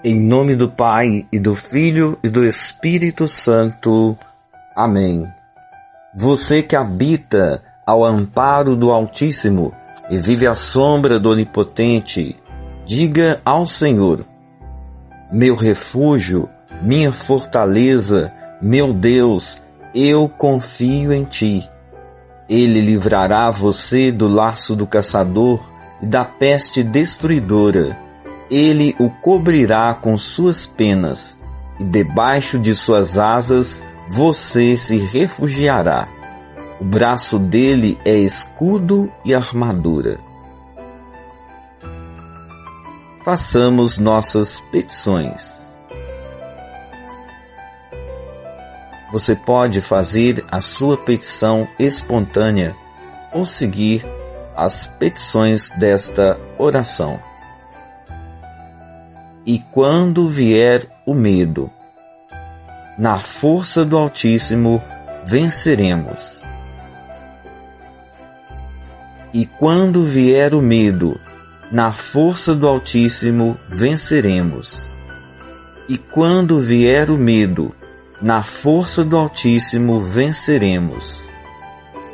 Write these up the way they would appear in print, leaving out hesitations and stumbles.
Em nome do Pai, e do Filho, e do Espírito Santo. Amém. Você que habita ao amparo do Altíssimo e vive à sombra do Onipotente, diga ao Senhor: meu refúgio, minha fortaleza, meu Deus, eu confio em Ti. Ele livrará você do laço do caçador e da peste destruidora. Ele o cobrirá com suas penas, e debaixo de suas asas você se refugiará. O braço dele é escudo e armadura. Façamos nossas petições. Você pode fazer a sua petição espontânea ou seguir as petições desta oração. E quando vier o medo, na força do Altíssimo venceremos. E quando vier o medo, na força do Altíssimo venceremos. E quando vier o medo, na força do Altíssimo venceremos.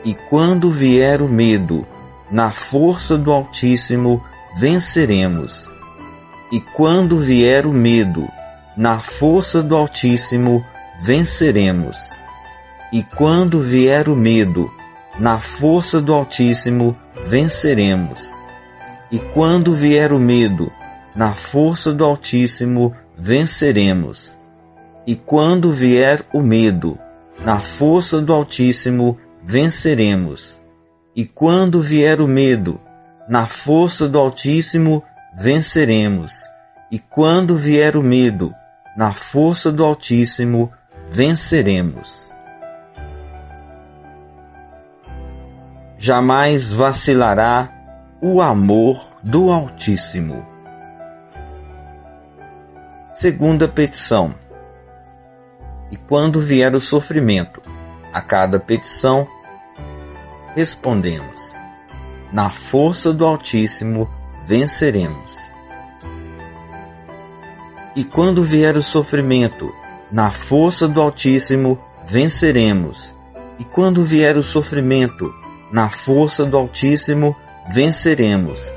E quando vier o medo, na força do Altíssimo venceremos. E quando vier o medo, na força do Altíssimo venceremos. E quando vier o medo, na força do Altíssimo venceremos. E quando vier o medo, na força do Altíssimo venceremos. E quando vier o medo, na força do Altíssimo venceremos. E quando vier o medo, na força do Altíssimo venceremos. E quando vier o medo, na força do Altíssimo venceremos. Jamais vacilará o amor do Altíssimo. Segunda petição. E quando vier o sofrimento, a cada petição respondemos: na força do Altíssimo venceremos. E quando vier o sofrimento, na força do Altíssimo venceremos. E quando vier o sofrimento, na força do Altíssimo venceremos.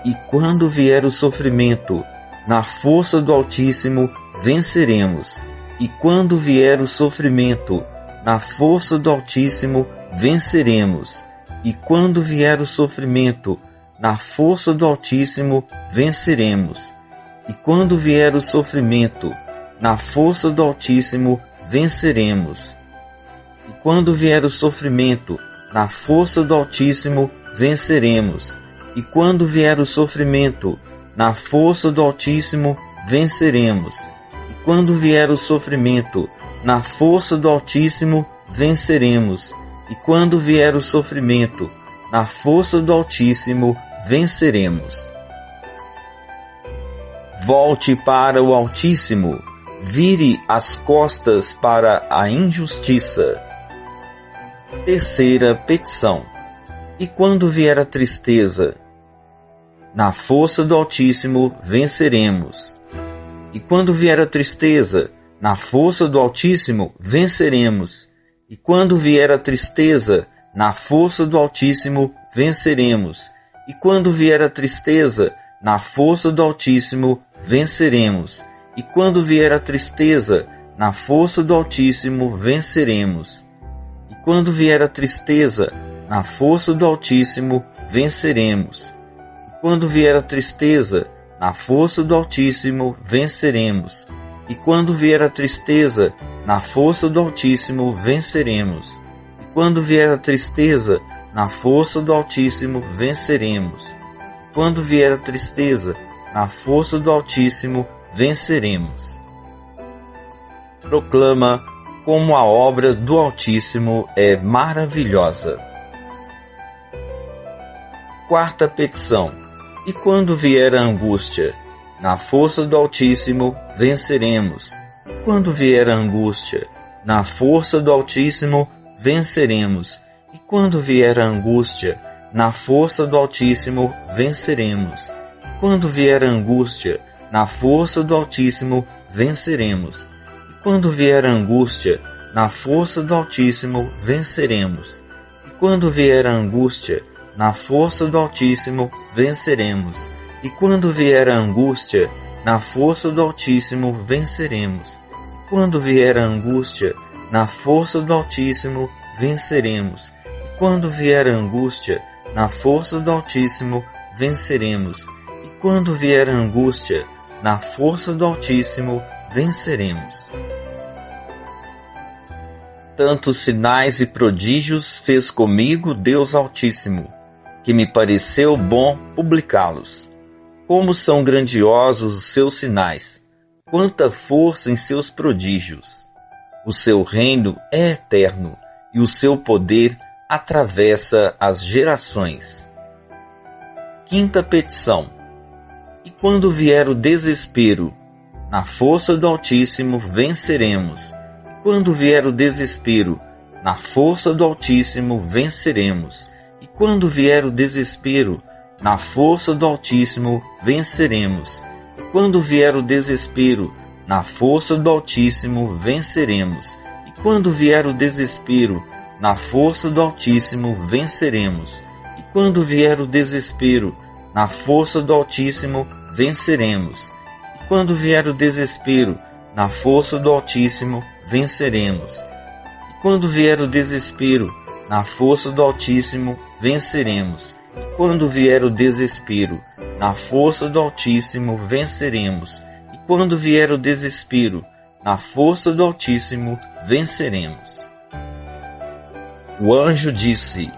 E quando vier o sofrimento, na força do Altíssimo venceremos. E quando vier o sofrimento, na força do Altíssimo venceremos. E quando vier o sofrimento, na força do Altíssimo venceremos. E quando vier o sofrimento, na força do Altíssimo venceremos. E quando vier o sofrimento, na força do Altíssimo venceremos. E quando vier o sofrimento, na força do Altíssimo venceremos. E quando vier o sofrimento, na força do Altíssimo venceremos. E quando vier o sofrimento, na força do Altíssimo venceremos. Volte para o Altíssimo, vire as costas para a injustiça. Terceira petição. E quando vier a tristeza, na força do Altíssimo venceremos. E quando vier a tristeza, na força do Altíssimo venceremos. E quando vier a tristeza, na força do Altíssimo venceremos. E quando vier a tristeza, na força do Altíssimo venceremos. E quando vier a tristeza, na força do Altíssimo venceremos. E quando vier a tristeza, na força do Altíssimo venceremos. E quando vier a tristeza, na força do Altíssimo venceremos. E quando vier a tristeza, na força do Altíssimo venceremos. E quando vier a tristeza, na força do Altíssimo venceremos. E quando vier a tristeza, na força do Altíssimo venceremos. Proclama como a obra do Altíssimo é maravilhosa. Quarta petição. E quando vier a angústia, na força do Altíssimo venceremos. E quando vier a angústia, na força do Altíssimo venceremos. E quando vier a angústia, na força do Altíssimo venceremos. E quando vier a angústia, na força do Altíssimo venceremos. E quando vier a angústia, na força do Altíssimo venceremos. E quando vier a angústia, na força do Altíssimo venceremos. E quando vier a angústia, na força do Altíssimo venceremos. E quando vier a angústia, na força do Altíssimo venceremos. E quando vier a angústia, na força do Altíssimo venceremos. E quando vier a angústia, na força do Altíssimo venceremos. Tantos sinais e prodígios fez comigo Deus Altíssimo, que me pareceu bom publicá-los. Como são grandiosos os seus sinais, quanta força em seus prodígios! O seu reino é eterno, e o seu poder atravessa as gerações. Quinta petição. E quando vier o desespero, na força do Altíssimo venceremos. E quando vier o desespero, na força do Altíssimo venceremos. E quando vier o desespero, na força do Altíssimo venceremos. E quando vier o desespero, na força do Altíssimo venceremos. E quando vier o desespero, na força do Altíssimo venceremos. E quando vier o desespero, na força do Altíssimo venceremos. E quando vier o desespero, na força do Altíssimo venceremos. E quando vier o desespero, na força do Altíssimo venceremos. E quando vier o desespero, na força do Altíssimo venceremos. E quando vier o desespero, na força do Altíssimo venceremos. O anjo disse: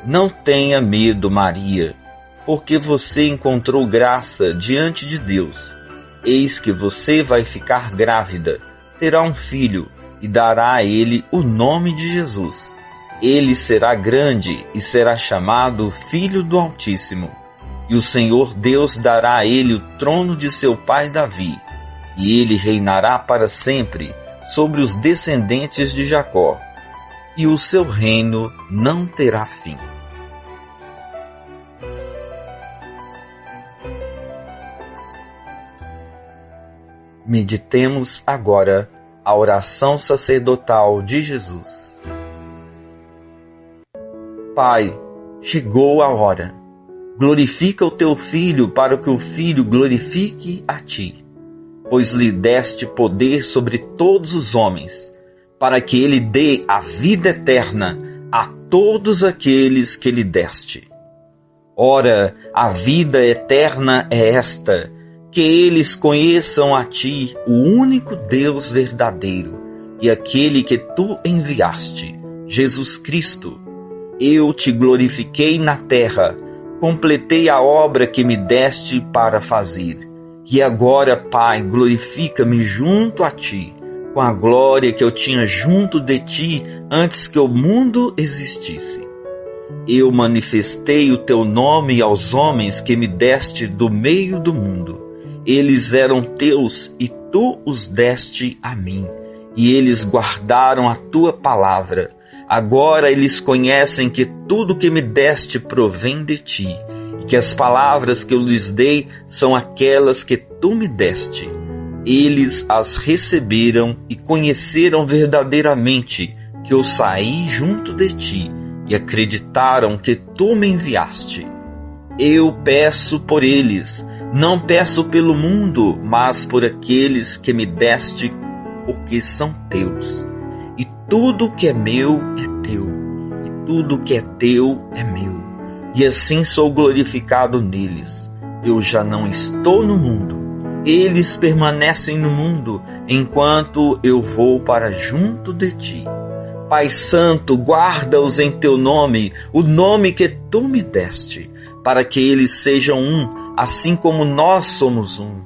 Não tenha medo, Maria, porque você encontrou graça diante de Deus. Eis que você vai ficar grávida, terá um filho e dará a ele o nome de Jesus. Ele será grande e será chamado Filho do Altíssimo. E o Senhor Deus dará a ele o trono de seu pai Davi, e ele reinará para sempre sobre os descendentes de Jacó, e o seu reino não terá fim. Meditemos agora a oração sacerdotal de Jesus. Pai, chegou a hora. Glorifica o teu Filho para que o Filho glorifique a ti, pois lhe deste poder sobre todos os homens, para que ele dê a vida eterna a todos aqueles que lhe deste. Ora, a vida eterna é esta, que eles conheçam a ti, o único Deus verdadeiro, e aquele que tu enviaste, Jesus Cristo. Eu te glorifiquei na terra, completei a obra que me deste para fazer. E agora, Pai, glorifica-me junto a ti, com a glória que eu tinha junto de ti antes que o mundo existisse. Eu manifestei o teu nome aos homens que me deste do meio do mundo. Eles eram teus e tu os deste a mim, e eles guardaram a tua palavra. Agora eles conhecem que tudo que me deste provém de ti, e que as palavras que eu lhes dei são aquelas que tu me deste. Eles as receberam e conheceram verdadeiramente que eu saí junto de ti, e acreditaram que tu me enviaste. Eu peço por eles, não peço pelo mundo, mas por aqueles que me deste, porque são teus. E tudo que é meu é teu, e tudo que é teu é meu. E assim sou glorificado neles. Eu já não estou no mundo, eles permanecem no mundo, enquanto eu vou para junto de ti. Pai Santo, guarda-os em teu nome, o nome que tu me deste, para que eles sejam um, assim como nós somos um.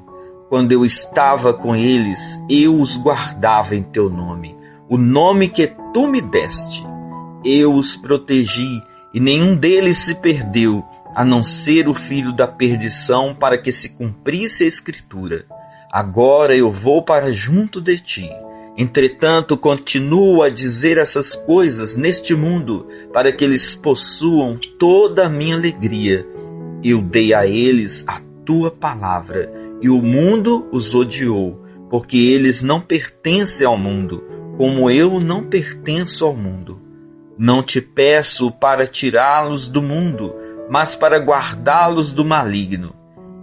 Quando eu estava com eles, eu os guardava em teu nome, o nome que tu me deste. Eu os protegi, e nenhum deles se perdeu, a não ser o filho da perdição, para que se cumprisse a Escritura. Agora eu vou para junto de ti. Entretanto, continuo a dizer essas coisas neste mundo, para que eles possuam toda a minha alegria. Eu dei a eles a tua palavra, e o mundo os odiou, porque eles não pertencem ao mundo, como eu não pertenço ao mundo. Não te peço para tirá-los do mundo, mas para guardá-los do maligno.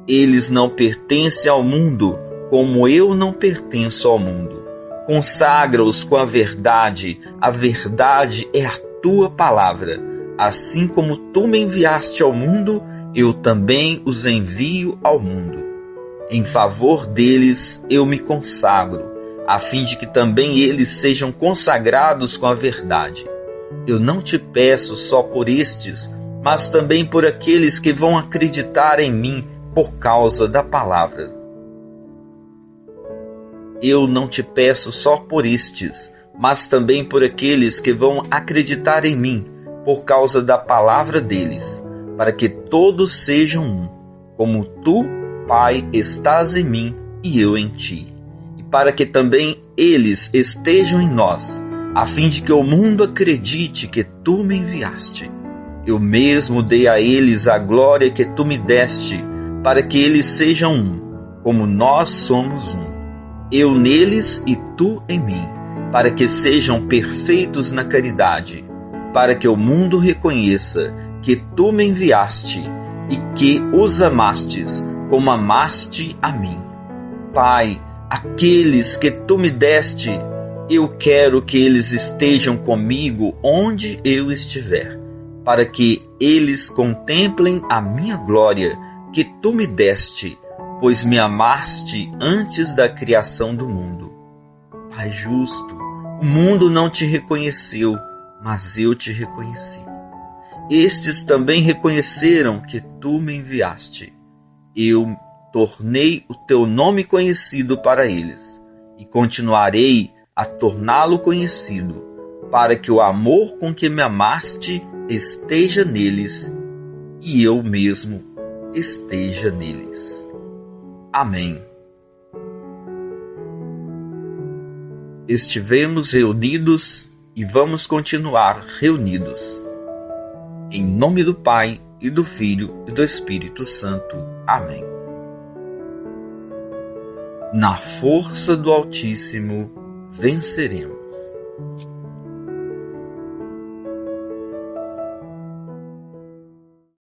Eles não pertencem ao mundo, como eu não pertenço ao mundo. Consagra-os com a verdade é a tua palavra. Assim como tu me enviaste ao mundo, eu também os envio ao mundo. Em favor deles eu me consagro, a fim de que também eles sejam consagrados com a verdade. Eu não te peço só por estes, mas também por aqueles que vão acreditar em mim por causa da palavra. Eu não te peço só por estes, mas também por aqueles que vão acreditar em mim por causa da palavra deles, para que todos sejam um, como tu, Pai, estás em mim e eu em ti, e para que também eles estejam em nós, a fim de que o mundo acredite que tu me enviaste. Eu mesmo dei a eles a glória que tu me deste, para que eles sejam um, como nós somos um. Eu neles e tu em mim, para que sejam perfeitos na caridade, para que o mundo reconheça que tu me enviaste e que os amastes, como amaste a mim. Pai, aqueles que tu me deste, eu quero que eles estejam comigo onde eu estiver, para que eles contemplem a minha glória que tu me deste, pois me amaste antes da criação do mundo. Pai justo, o mundo não te reconheceu, mas eu te reconheci. Estes também reconheceram que tu me enviaste. Eu tornei o teu nome conhecido para eles, e continuarei a torná-lo conhecido, para que o amor com que me amaste esteja neles, e eu mesmo esteja neles. Amém. Estivemos reunidos e vamos continuar reunidos. Em nome do Pai, e do Filho, e do Espírito Santo. Amém. Na força do Altíssimo venceremos.